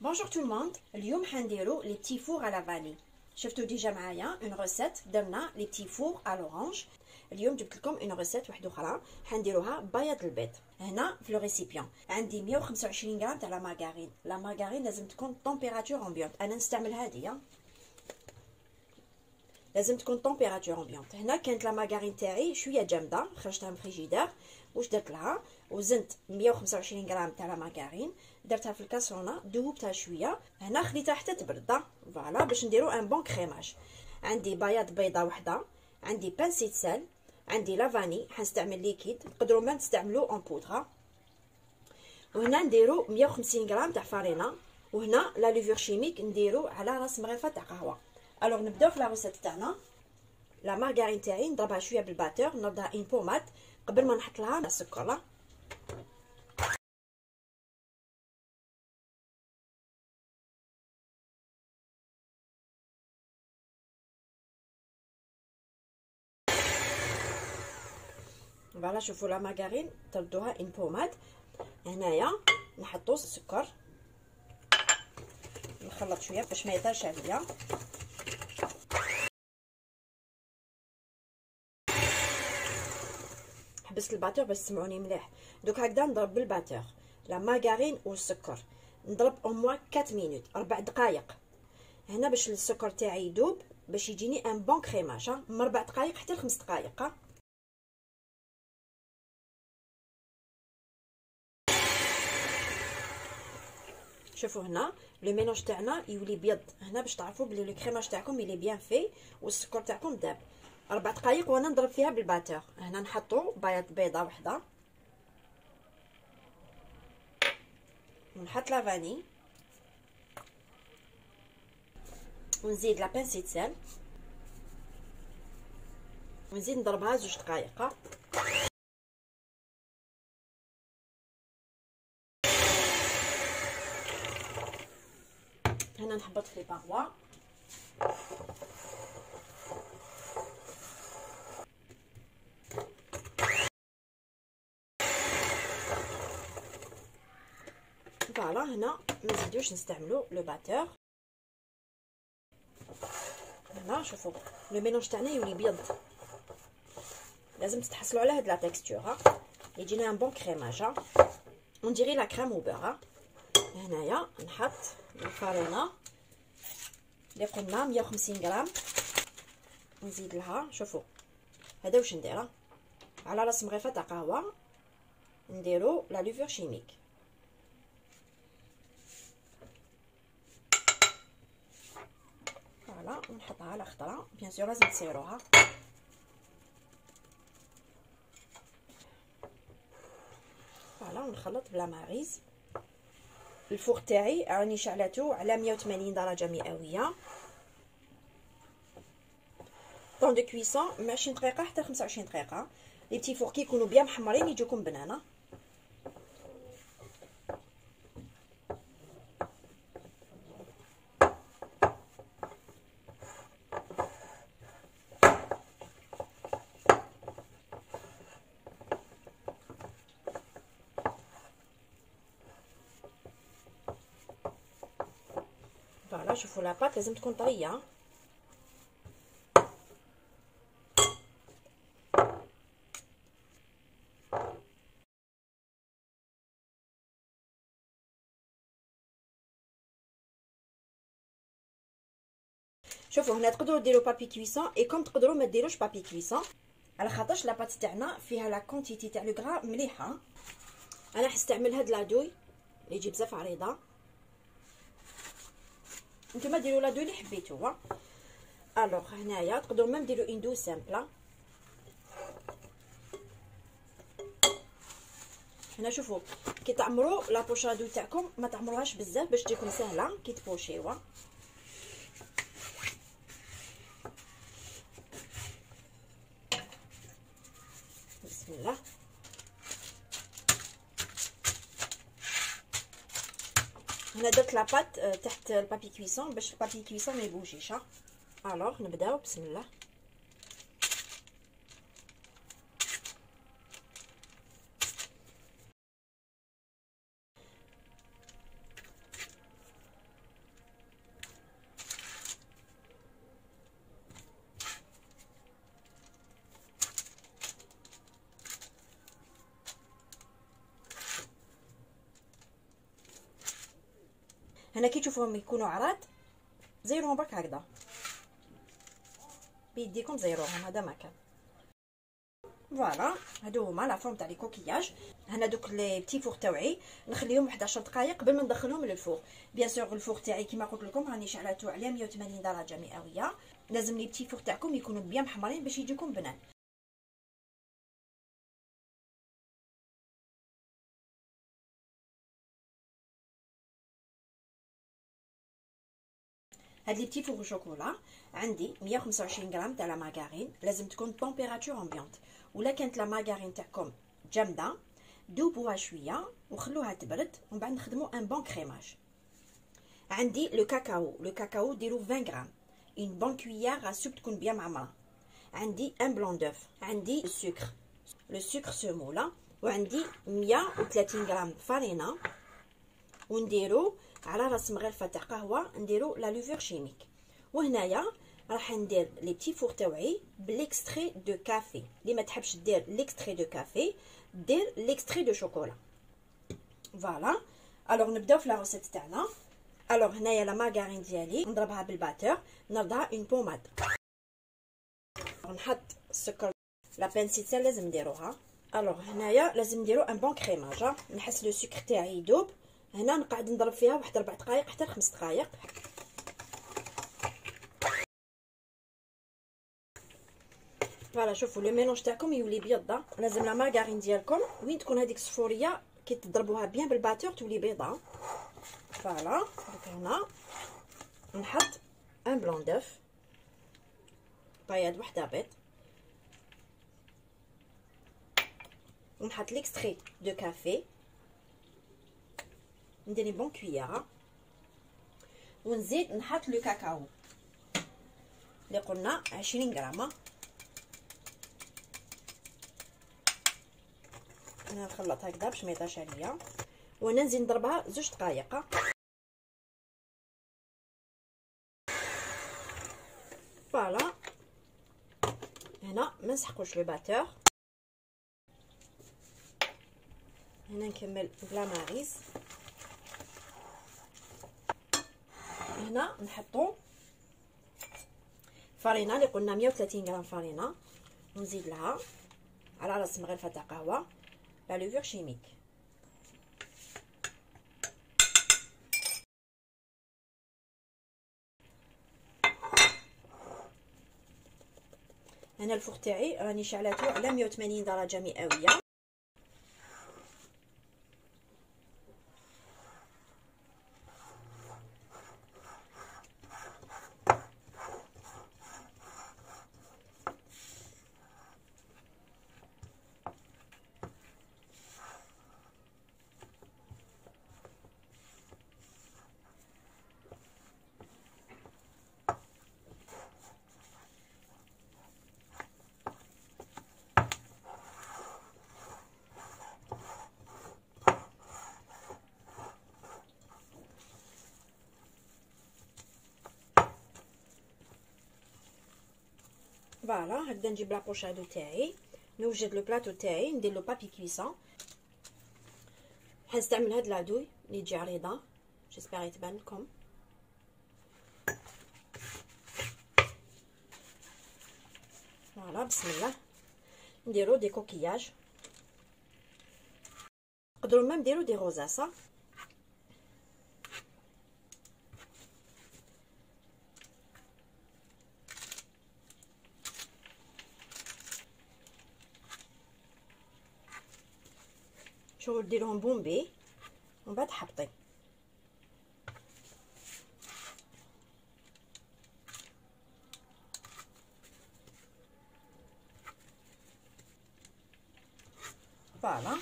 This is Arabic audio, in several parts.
Bonjour tout le monde. اليوم حنديرو les petits fours à la vanille. شفتوا ديجا معايا une recette درنا les petits fours à l'orange. اليوم جبت لكم une recette واحده اخرى حنديروها بياض البيض. هنا في لو ريسيبيون عندي 125 غرام تاع لا مارغارين. لا مارغارين لازم تكون طومبيراتور امبيونت. انا نستعمل هذه، لازم تكون طومبيراتور امبيونت. هنا كانت لا مارغارين تاعي شويه جامده، خرجتها من الفريجيدير. واش درت لها؟ وزنت 125 غرام تاع لا مارغارين، درتها في الكاسرونه، ذوبتها شويه. هنا خليتها حتى تبرد فوالا باش نديرو ان بون كريماج. عندي بياض بيضه وحده، عندي بانسي سال، عندي لا فاني حنستعمل ليكيد، تقدروا ما تستعملوا اون بودره. وهنا نديرو 150 غرام تاع فارينه، وهنا لا لوفور شيميك نديرو على راس مغرفه تاع قهوه. الوغ نبداو في لا روسيت تاعنا. لا مارغارين تاعي نضربها شويه بالباتور، نضربها ان بوماد قبل ما نحط لها السكر. فوالا شوفوا لا مارغارين تردوها ان بوماد. هنايا نحطو السكر، نخلط شويه باش ما يطيرش عليا. حبست الباتور باش تسمعوني مليح. دوك هكذا نضرب بالباتور لا مارغارين والسكر، نضرب او موان 4 مينوت 4 دقائق هنا باش السكر تاعي يذوب، باش يجيني ان بون كريماج من 4 دقائق حتى ل 5 دقائق. شوفوا هنا لو ميلونج تاعنا يولي بيض. هنا باش تعرفوا بلي لو كريماج تاعكم يلي بيان في والسكر تاعكم داب. 4 دقائق وانا نضرب فيها بالباتور. هنا نحطوا بياض بيضه وحده، ونحط لا فاني، ونزيد لا بانسي سال، ونزيد نضربها 2 دقائق. هنا نحبط في باغوا. فوالا هنا ما نزيدوش نستعملوا لو باتور. هنا شوفوا لو ميلونج تاعنا يولي بيض، لازم تتحصلوا على هاد لا تيكستور يجينا ان بون كريماج. ونديري لا كريم وبيغ. هنايا نحط الفارينه اللي قلنا 150 غرام، نزيد لها. شوفوا هذا واش ندير على راس مغرفه تاع قهوه، نديرو لا لوفور شيميك. فوالا ونحطها على خضره، بيان سور لازم تسيروها. فوالا ونخلط بلا ماريز. الفوق تاعي راني شعلته على 180 درجه مئويه. طون دو كويسون من 20 دقيقه حتى 25 دقيقه. لي بتي فور كي يكونوا بيان محمرين يجوكم بنانه. فوالا شوفوا لا بات لازم تكون طريه. شوفوا هنا تقدروا ديروا بابي كويسون اي كوم تقدروا ما ديروش بابي كويسون، على خاطرش لاباط تاعنا فيها لا كونتيتي تاع لو غرا مليحه. انا حنستعمل هاد لادوي اللي يجي بزاف عريضه، نتوما ديروا لادوي اللي حبيتوها. الوغ هنايا تقدروا ميم ديروا اون دو سامبلا. هنا شوفوا كي تعمروا لا بوشادو تاعكم ما تعمروهاش بزاف باش تجيكم سهله كي تبوشيوها. بسم الله. هنا درت لاباط تحت البابي كويسون باش البابي كويسون ما يبوجيش. الوغ نبداو بسم الله. هنا كي تشوفوهم يكونوا عراض زيروهم برك هكذا بيديكم، زيروهم هذا ما كان. فوالا هادو هما لا فورم تاع لي كوكياج. هنا دوك لي بتي فور تاوعي نخليهم 11 دقائق قبل ما ندخلهم للفور. بيان سور الفور تاعي كيما قلت لكم راني شعلته على 180 درجه مئويه. لازم لي بتي فور تاعكم يكونوا بيان محمرين باش يجيكم بنان. هاد لي بتي فور شوكولا عندي 125 غرام تاع لا مارغرين، لازم تكون طومبيراتور امبيونت. ولا كانت لا مارغرين تاعكم جامده دوبوها شويه وخلوها تبرد ومن بعد نخدموا ان بون كريماج. عندي لو كاكاو ديرو 20 غرام، اون بون كويير ا سوب تكون بيان معمره. عندي ان بلون دوف، عندي لو سكر سموله، وعندي 130 غرام فارينه. ونديرو على راس مغرفه تاع قهوه نديرو لا لوفور شيميك. وهنايا راح ندير لي بتي فور تاوعي بليكستري دو كافي. اللي ما تحبش دير ليكستري دو كافي دير ليكستري دو شوكولا. فوالا الوغ نبداو في لا روسيت تاعنا. الوغ هنايا لا مارغرين ديالي نضربها بالباتور، نرضها اون بوماد. نحط السكر، لا بانسيتا لازم نديروها. الوغ هنايا لازم نديرو ان بون كريماج. نحس لو سكر تاعي يدوب. هنا نقعد نضرب فيها واحد 4 دقائق حتى 5 دقائق. فوالا شوفوا لو ميلونج تاعكم يولي بيضه. لازم لا مارغرين ديالكم وين تكون هذيك الصفوريه كي تضربوها بيان بالباتور تولي بيضه. فوالا دونك هنا نحط ان بلون دوف بياض وحده بيض، ونحط ليكستري دو كافي، ندير بون كوييره، ونزيد نحط لو كاكاو اللي قلنا 20 غرام. انا نخلط هكذا باش ما يطيش عليا، وانا نزيد نضربها 2 دقائق. فوالا هنا ما نسحقوش لو باتور. هنا نكمل بلا ماريز. هنا نحطو فرينه اللي قلنا 130 غرام فرينه، ونزيد لها على راس مغرفه تاع قهوه لا لوفور شيميك. هنا الفوق تاعي راني شعلته على 180 درجه مئويه. فوالا هكذا نجيب لابوشادو تاعي، نوجد لو بلاطو تاعي، ندير له بابي كويسون. حنستعمل هاد لادوي اللي تجي عريضه، جيسبر يتبان لكم. فوالا بسم الله نديرو دي كوكياج، نقدروا ميم نديرو دي غوزاسا. شو ديرهم بومبي ومن بعد حبطي. فوالا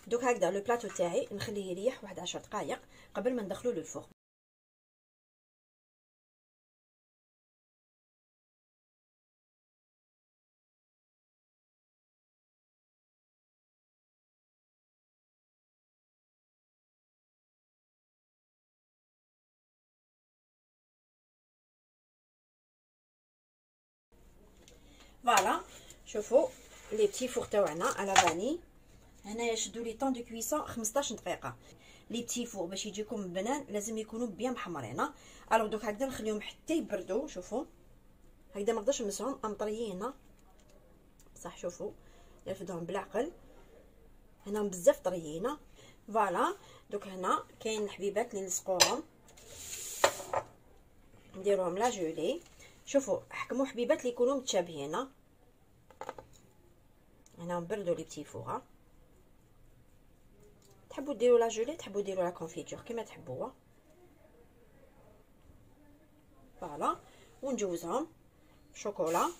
دوك هكذا لو بلاطو تاعي نخليه يريح واحد 10 دقائق قبل ما ندخلو للفوغ. فوالا شوفوا لي بتي فور تاعنا على فاني. هنايا شدوا لي طون دو كويسون 15 دقيقه. لي بتي فور باش يجيكم بنان لازم يكونوا بيان محمرين. الوغ دوك هكذا نخليهم حتى يبردوا. شوفوا هكذا ما نقدرش نمسهم مطريين بصح. شوفوا نرفدهم بالعقل هنا بزاف طريين. فوالا دوك هنا كاين الحبيبات اللي نلصقوهم نديروهم لا جولي. شوفوا حكموا حبيبات اللي يكونوا متشابهين. هنا نبردوا لي بتي فور. تحبوا ديروا لا جولي تحبوا ديروا لا كونفيتور كما تحبوا. فوالا ونجوزهم شوكولا.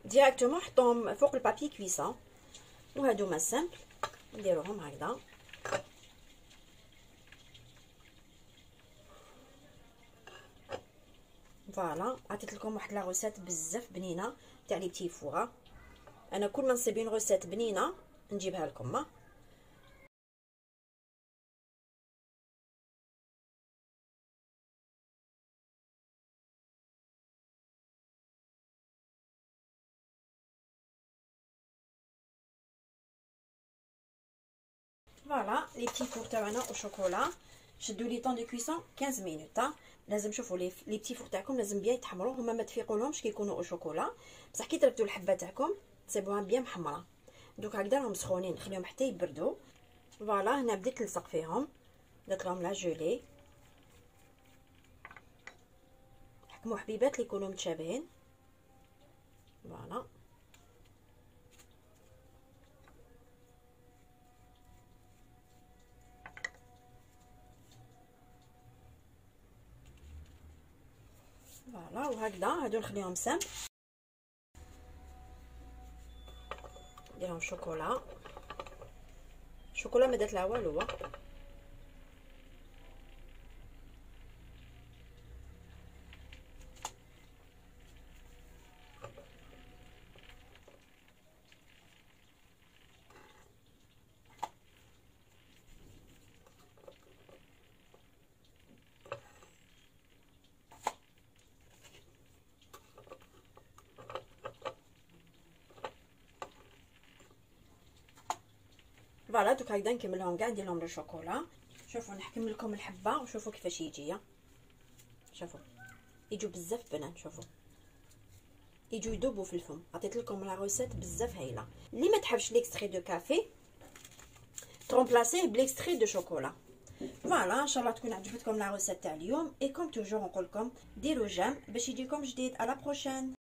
ديريكتومون نحطوهم فوق البابي كويسون. وهادو ما سامبل نديروهم هكذا. فوالا عطيت لكم واحد لا غوسيت بزاف بنينه تاع لي بتي فور. انا كل ما نصيب غوسيت بنينه نجيبها لكم. فوالا لي بتي فور تاعنا او شوكولا. شدوا لي طون دو كويسون 15 مينوت. لازم شوفوا لي بتي فور تاعكم لازم بيان يتحمروا. هما ما تفيقولهمش كي يكونوا او شوكولا بصح كي تربطوا الحبه تاعكم تصيبوها بيان محمره. دوك هكذا راهم سخونين نخليهم حتى يبردوا. فوالا هنا بديت نلصق فيهم درت لهم لا جولي. حكموا حبيبات اللي يكونوا متشابهين. فوالا فوالا وهكذا هادو نخليهم سامبل. نديرهم شوكولا. شوكولا ما درت لها والو. فوالا دوك هكذا نكملهم كاع ندير لهم لو شوكولا. شوفوا نحكم لكم الحبه وشوفوا كيفاش يجي. شوفوا يجوا بزاف بنان. شوفوا يجوا يذوبوا في الفم. عطيت لكم لا روسيت بزاف هايله. اللي ما تحبش ليكستري دو كافي ترومبلاسيه بليكستري دو شوكولا. فوالا ان شاء الله تكون عجبتكم لا روسيت تاع اليوم. اي كوم توجور نقول لكم ديروا جيم باش يجيكم جديد. على بروشين.